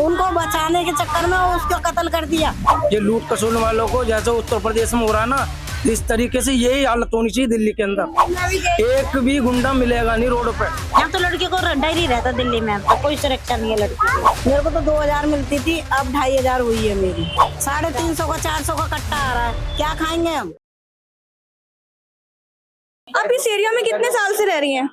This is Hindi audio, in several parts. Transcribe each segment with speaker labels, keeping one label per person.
Speaker 1: उनको बचाने के चक्कर में उसको कत्ल कर दिया।
Speaker 2: ये लूट खसोट वालों को जैसे उत्तर प्रदेश में हो रहा ना, इस तरीके से यही हालत होनी चाहिए दिल्ली के अंदर। एक भी गुंडा मिलेगा नहीं रोड पे।
Speaker 3: यहाँ तो लड़की को डर ही रहता दिल्ली में, तो कोई सुरक्षा नहीं है लड़की की।
Speaker 1: मेरे को तो 2000 मिलती थी, अब 2500 हुई है मेरी। 350 का 400 का कट्टा आ रहा है, क्या खाएंगे हम।
Speaker 4: आप इस एरिया में कितने साल से रह रही हैं?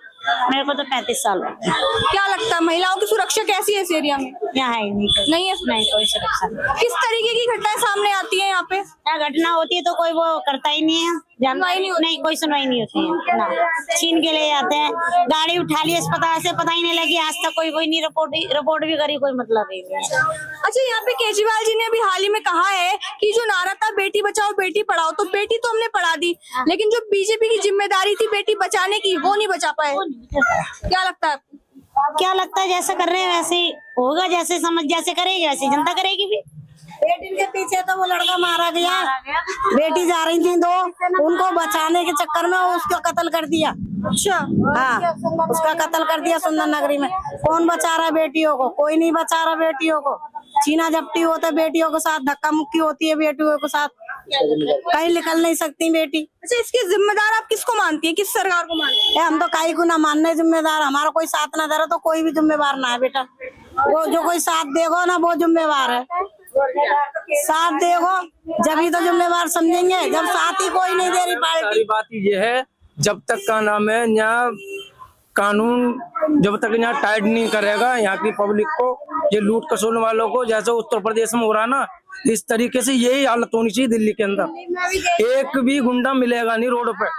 Speaker 3: मेरे को तो 35 साल हो गए।
Speaker 4: क्या लगता है महिलाओं की सुरक्षा कैसी है इस एरिया में?
Speaker 3: यहाँ है नहीं
Speaker 4: नहीं है?
Speaker 3: नहीं कोई सुरक्षा नहीं।
Speaker 4: किस तरीके की घटनाएं सामने आती हैं यहाँ पे?
Speaker 3: क्या घटना होती है तो कोई वो करता ही नहीं है,
Speaker 4: सुनवाई नहीं होती?
Speaker 3: नहीं कोई सुनवाई नहीं होती है ना। छीन के ले जाते हैं, गाड़ी उठा ली अस्पताल से, पता ही नहीं लगी आज तक कोई नहीं रिपोर्ट भी करी, कोई मतलब ही नहीं है।
Speaker 4: अच्छा, यहाँ पे केजरीवाल जी ने अभी हाल ही में कहा है कि जो नारा था बेटी बचाओ बेटी पढ़ाओ, तो बेटी तो हमने पढ़ा दी, लेकिन जो बीजेपी की जिम्मेदारी थी बेटी बचाने की, वो नहीं बचा पाए। क्या लगता है आपको?
Speaker 3: क्या लगता है जैसा कर रहे हैं वैसे ही होगा, जैसे समझ जैसे करेगी वैसे जनता करेगी भी।
Speaker 1: बेटी के पीछे तो वो लड़का मारा गया, बेटी जा रही थी दो, उनको बचाने के चक्कर में उसको कत्ल कर दिया।
Speaker 4: अच्छा,
Speaker 1: हाँ, उसका कत्ल कर दिया सुंदर नगरी में। कौन बचा रहा है बेटियों को? कोई नहीं बचा रहा बेटियों को। छीना झपटी होता है बेटियों के साथ, धक्का मुक्की होती है बेटियों के साथ, कहीं निकल नहीं सकती बेटी।
Speaker 4: अच्छा, इसके जिम्मेदार आप किसको मानती है, किस सरकार को मानती है?
Speaker 1: हम तो काई को ना मानने जिम्मेदार, हमारा कोई साथ ना दे रहा तो कोई भी जिम्मेवार ना है बेटा। वो जो कोई साथ देगा ना वो जिम्मेवार है। साथ देगो जब ही तो जिम्मेवार समझेंगे, जब साथ ही कोई नहीं दे रही पार्टी।
Speaker 2: सारी बात ये है, जब तक का नाम है यहाँ कानून जब तक यहाँ टाइट नहीं करेगा यहाँ की पब्लिक को, ये लूट खसोट वालों को जैसे उत्तर प्रदेश में हो रहा ना, इस तरीके से यही हालत होनी चाहिए दिल्ली के अंदर। एक भी गुंडा मिलेगा नहीं रोड पे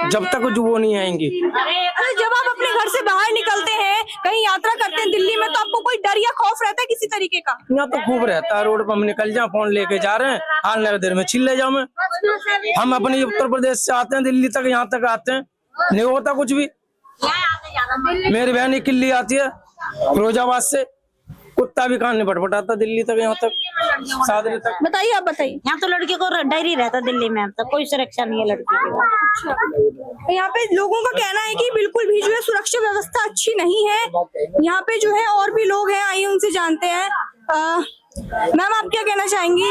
Speaker 2: जब तक जो वो नहीं आएंगी।
Speaker 4: अरे जब आप अपने घर से बाहर निकलते हैं, कहीं यात्रा करते हैं दिल्ली में, तो आपको कोई डर या खौफ रहता है किसी तरीके का?
Speaker 2: यहाँ तो खूब रहता है, रोड पर हम निकल जाए, फोन लेके जा रहे हैं, हाल नगर देर में छीन ले जाओ। मैं हम अपने उत्तर प्रदेश से आते हैं दिल्ली तक, यहाँ तक आते हैं, नहीं होता कुछ भी। मेरी बहन किल्ली आती है फिरोजाबाद से, कुत्ता भी कान नहीं पटपटाता दिल्ली तक, यहाँ तक सादरी तक।
Speaker 4: बताइए, आप बताइए।
Speaker 3: यहाँ तो लड़की को डर ही रहता दिल्ली में, तो कोई सुरक्षा नहीं है लड़की की।
Speaker 4: यहाँ पे लोगों का कहना है कि बिल्कुल भी जो है सुरक्षा व्यवस्था अच्छी नहीं है। यहाँ पे जो है और भी लोग हैं, आइए उनसे जानते हैं। मैम, आप क्या कहना चाहेंगी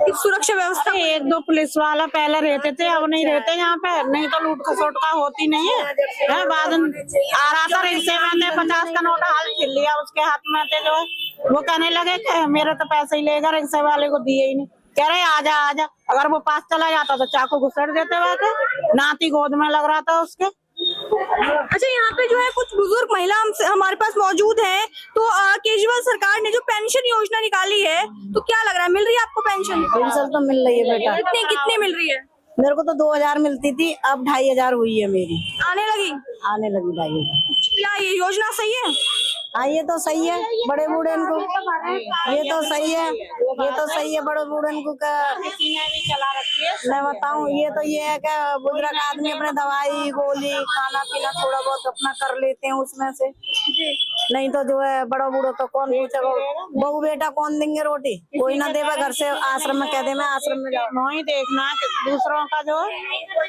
Speaker 4: इस सुरक्षा व्यवस्था?
Speaker 5: एक दो पुलिस वाला पहले रहते थे, अब नहीं रहते यहाँ पे, नहीं तो लूट खसोट का होती नहीं है। बाद आ रहा था रिक्शे में थे, 50 का नोटा हाल छीन लिया उसके हाथ में थे, जो वो कहने लगे कि मेरे तो पैसे ही लेगा, रिक्शे वाले को दिए ही नहीं, कह रहे आजा आजा। अगर वो पास चला जाता तो चाकू घुसेड़ देते वहां, नाती गोद में लग रहा था उसके।
Speaker 4: अच्छा, यहाँ पे जो है कुछ बुजुर्ग महिला हमारे पास मौजूद हैं, तो केजरीवाल सरकार ने जो पेंशन योजना निकाली है, तो क्या लग रहा है, मिल रही है आपको पेंशन?
Speaker 1: पेंशन तो मिल रही है बेटा।
Speaker 4: कितने मिल रही है?
Speaker 1: मेरे को तो 2000 मिलती थी, अब 2500 हुई है मेरी।
Speaker 4: आने लगी?
Speaker 1: आने लगी 2500।
Speaker 4: क्या ये योजना सही है?
Speaker 1: हाँ, ये तो सही है बड़े बूढ़े को, ये तो सही है, ये तो सही है बड़े बूढ़े को। मैं बताऊँ, ये तो ये है कि बुजुर्ग आदमी अपने दवाई गोली खाना पीना थोड़ा बहुत अपना कर लेते हैं उसमें से, नहीं तो जो है बड़ा बूढ़ा तो कौन पूछेगा, बहू बेटा कौन देंगे रोटी, कोई ना देगा। घर से आश्रम में कह दे मैं आश्रम में जाऊँ।
Speaker 5: नहीं देखना कि दूसरों का जो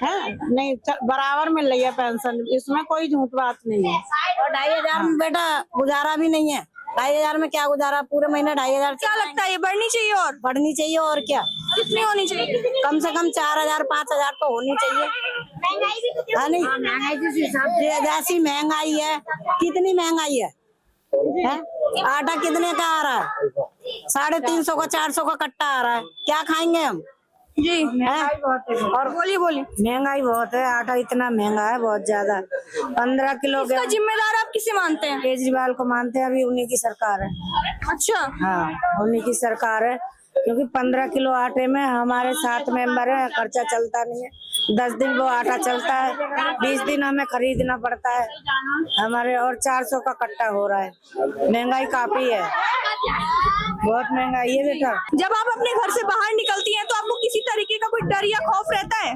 Speaker 5: है नहीं बराबर मिल रही है पेंशन, इसमें कोई झूठ बात नहीं है।
Speaker 1: और 2500 में बेटा गुजारा भी नहीं है। 2500 में क्या गुजारा, पूरे महीने 2500।
Speaker 4: क्या लगता है ये बढ़नी चाहिए? और
Speaker 1: बढ़नी चाहिए, और क्या,
Speaker 4: कितनी होनी चाहिए?
Speaker 1: कम से कम 4000 5000 तो होनी चाहिए। हाँ, नहीं महंगाई जिस हिसाब से जैसी महंगाई है, कितनी महंगाई है? आटा कितने का आ रहा है? 350 का 400 का कट्टा आ रहा है, क्या खाएंगे हम?
Speaker 4: जी,
Speaker 1: और
Speaker 4: बोलिए बोलिए।
Speaker 1: महंगाई बहुत है, आटा इतना महंगा है, बहुत ज्यादा। 15 किलो
Speaker 4: इसका जिम्मेदार आप किसे मानते हैं?
Speaker 1: केजरीवाल को मानते हैं, अभी उन्हीं की सरकार है।
Speaker 4: अच्छा,
Speaker 1: हाँ, उन्हीं की सरकार है, क्योंकि 15 किलो आटे में हमारे 7 मेंबर है, खर्चा चलता नहीं है। 10 दिन वो आटा चलता है, 20 दिन हमें खरीदना पड़ता है हमारे, और 400 का कट्टा हो रहा है। महंगाई काफी है, बहुत महंगाई है बेटा।
Speaker 4: जब आप अपने घर से बाहर निकलती हैं तो आपको किसी तरीके का कोई डर या खौफ रहता है?